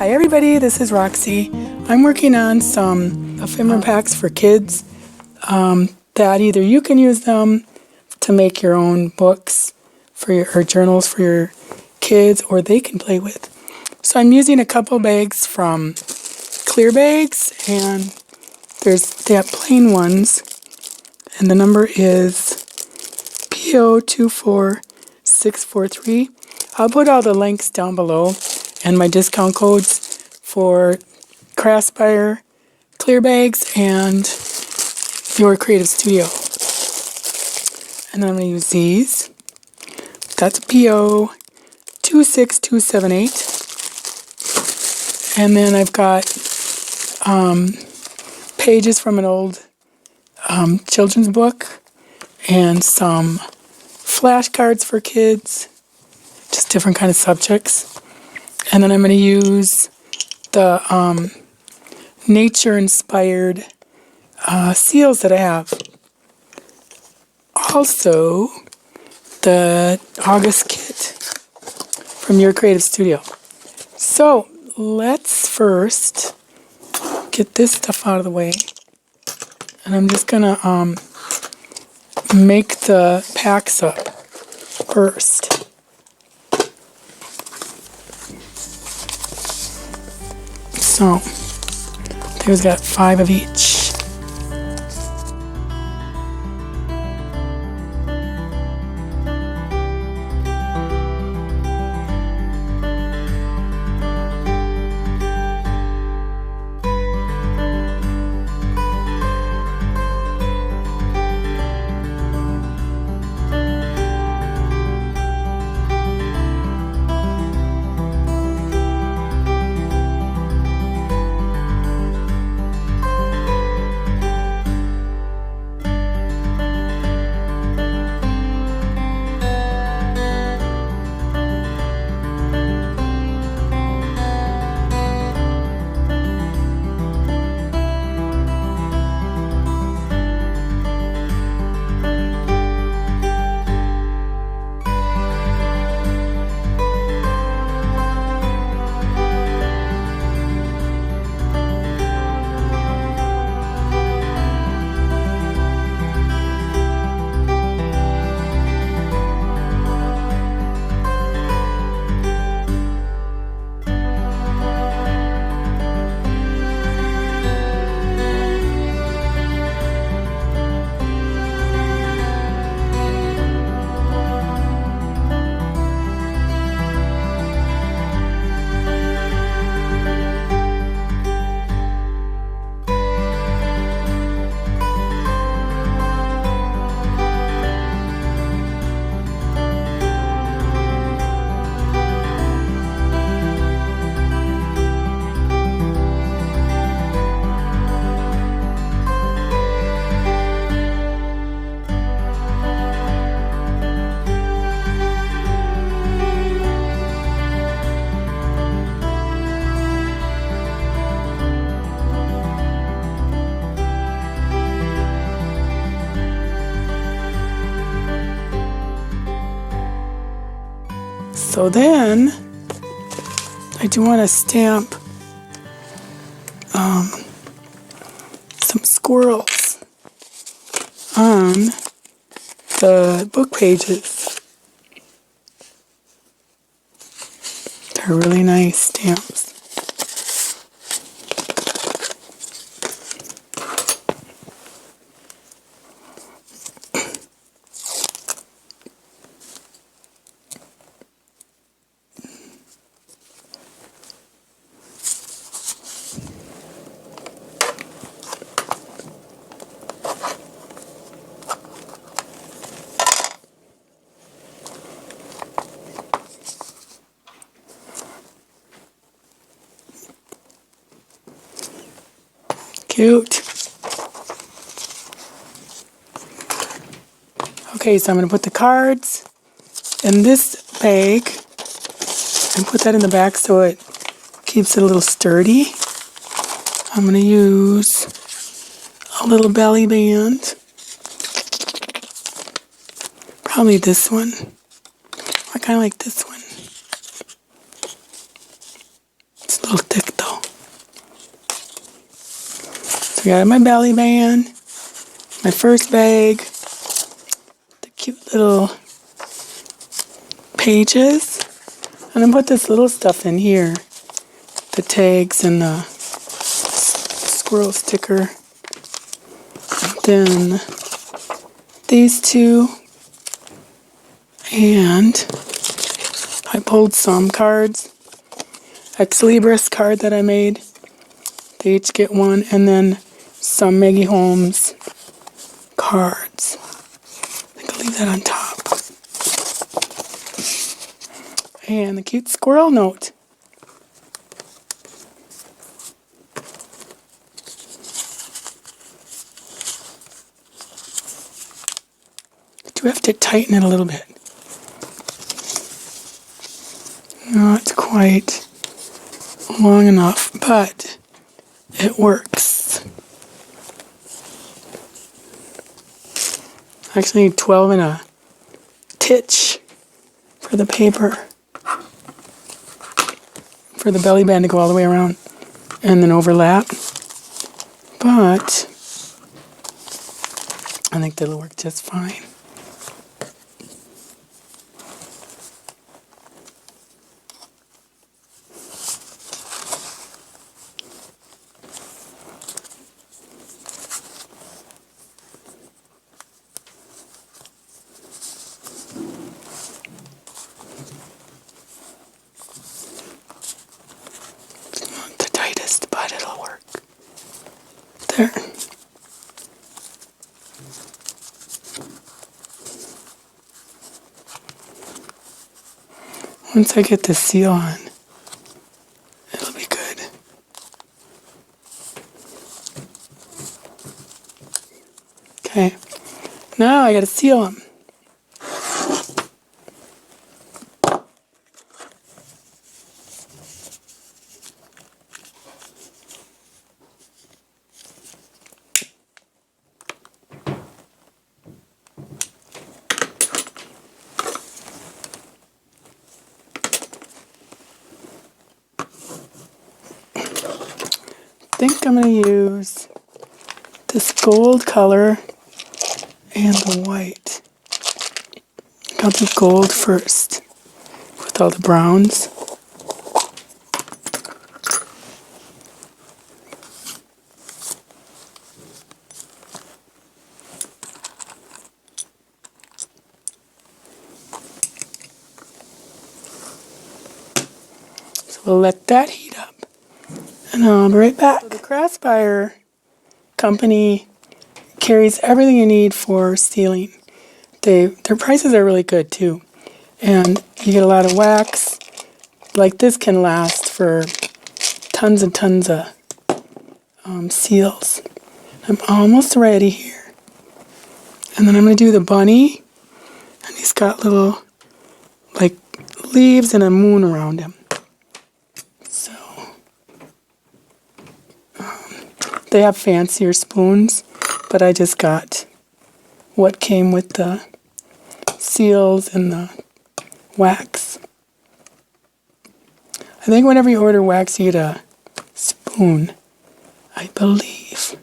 Hi everybody, this is Roxy. I'm working on some ephemera packs for kids that either you can use them to make your own books for or journals for your kids, or they can play with. So I'm using a couple bags from clear bags, and they have plain ones, and the number is PO24643. I'll put all the links down below and my discount codes for Craspire, clear bags, and your creative studio. And then I'm going to use these. That's PO26278. And then I've got pages from an old children's book and some flashcards for kids, just different kind of subjects. And then I'm going to use the nature-inspired seals that I have. Also, the August kit from your creative studio. So, let's first get this stuff out of the way. And I'm just going to make the packs up first. So, there's got 5 of each. So then, I do want to stamp some squirrels on the book pages. They're really nice stamps. Cute. Okay, so I'm going to put the cards in this bag and put that in the back so it keeps it a little sturdy. I'm going to use a little belly band. Probably this one. I kind of like this one. It's a little thick though. So I got my belly band, my first bag, the cute little pages. And then put this little stuff in here. The tags and the squirrel sticker. Then these two. And I pulled some cards. Ex Libris card that I made. They each get one. And then some Maggie Holmes cards. I think I'll leave that on top. And the cute squirrel note. Do have to tighten it a little bit. Not quite long enough, but it works. I actually need 12 and a titch for the paper. For the belly band to go all the way around and then overlap. But I think that'll work just fine. But it'll work. There. Once I get the seal on, it'll be good. Okay. Now I gotta seal them. I think I'm going to use this gold color and the white. I'll do gold first with all the browns. So we'll let that heat up. And I'll be right back. So the Craspire company carries everything you need for sealing. Their prices are really good too. And you get a lot of wax. Like this can last for tons and tons of seals. I'm almost ready here. And then I'm going to do the bunny. And he's got little like leaves and a moon around him. They have fancier spoons, but I just got what came with the seals and the wax. I think whenever you order wax, you get a spoon, I believe.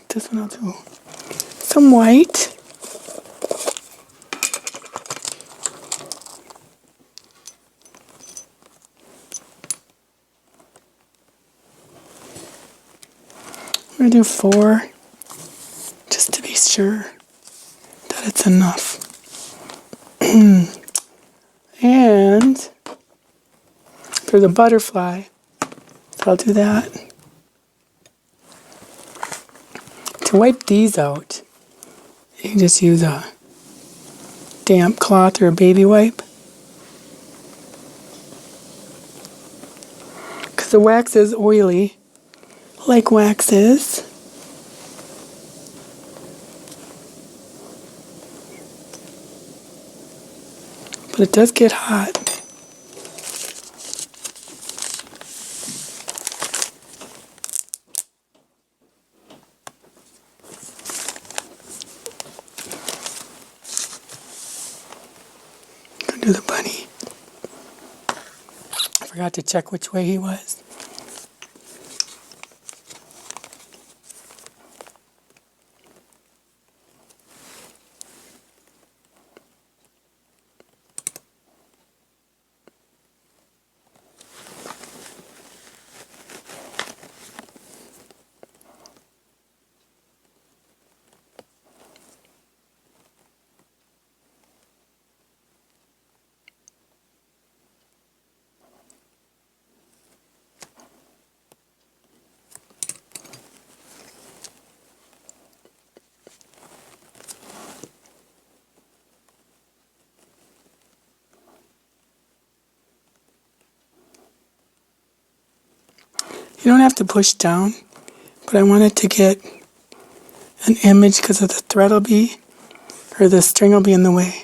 This one I'll do some white. I'm going to do 4 just to be sure that it's enough. And for the butterfly, so I'll do that. To wipe these out, you can just use a damp cloth or a baby wipe. Because the wax is oily, like wax is. but it does get hot. Go do the bunny. I forgot to check which way he was. You don't have to push down, but I wanted to get an image because of the thread will be, or the string will be in the way.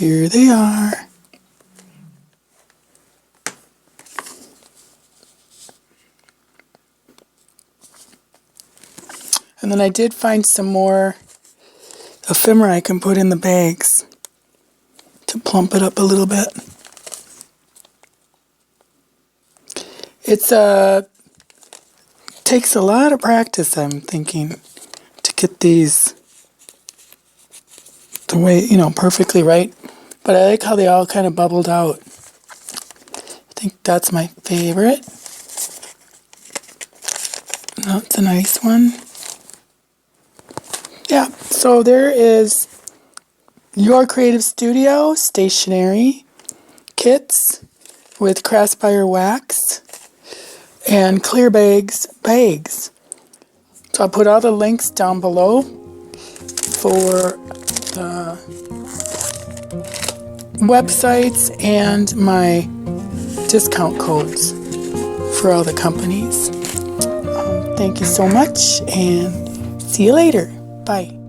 Here they are. And then I did find some more ephemera I can put in the bags to plump it up a little bit. It's takes a lot of practice, I'm thinking, to get these the way, perfectly right. But I like how they all kind of bubbled out. I think that's my favorite. That's a nice one. Yeah, so there is Your Creative Studio stationery kits with Craspire wax and clear bags. So I'll put all the links down below for the websites and my discount codes for all the companies. Thank you so much and see you later. Bye.